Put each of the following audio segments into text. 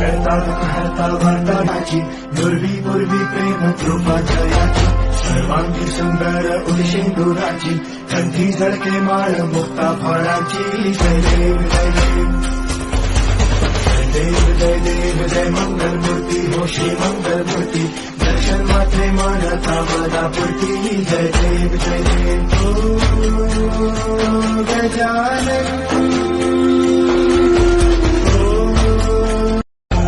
करता दुःखहर्ता वरदानाची दुर्वी पूर्वी प्रेम कृपा जयाची सर्वांगी सुंदर उदिशेंदुराची कंठी झळके माळ मुक्ता फळाची जय देव जय देव जय देव जय मंगल मूर्ती हो श्री मंगल मूर्ती दर्शन मात्रे मानता मनापुरती जय देव ओ गजानन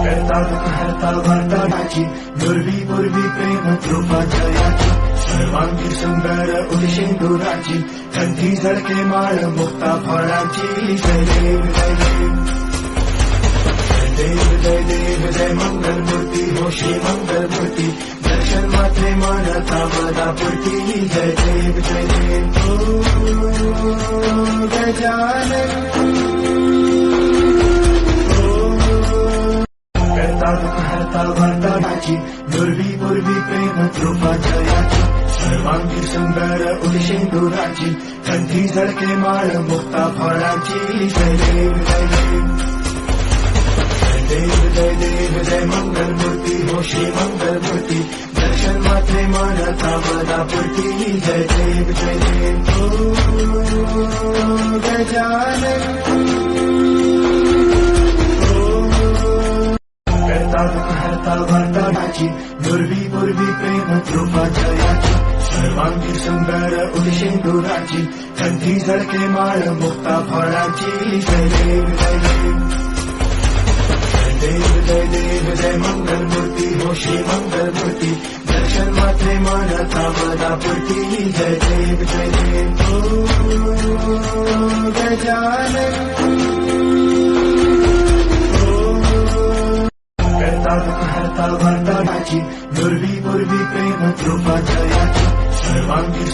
करता दुःखहर्ता वरदानाची दुर्वी पूर्वी प्रेम कृपा जयाची सर्वांगी सुंदर उदिशेंदुराची कंठी झळके माळ मुक्ता फळाची जय देव जय देव जय मंगल मूर्ती हो श्री मंगल मूर्ती दर्शन मात्रे मानता मनापुरती जय देव ओ गजानन करता दुःखहर्ता वरदानाची दुर्वी पूर्वी प्रेम कृपा जयाची सर्वांगी सुंदर उदिशेंदुराची कंठी झळके माळ मुक्ता फळाची जय देव जय देव जय मंगल मूर्ती हो श्री मंगल मूर्ती दर्शन मात्रे मानता मनापुरती जय देव ओ गजानन करता दुःखहर्ता वरदानाची दुर्वी पूर्वी प्रेम कृपा जयाची सर्वांगी सुंदर उदिशेंदुराची कंठी झळके माळ मुक्ता फळाची जय देव जय मंगल मूर्ती हो श्री मंगल मूर्ती दर्शन मात्रे मानता मनापुरती जय देव ओ गजानन करता दुःखहर्ता वरदानाची दुर्वी पूर्वी प्रेम कृपा जयाची सर्वांगी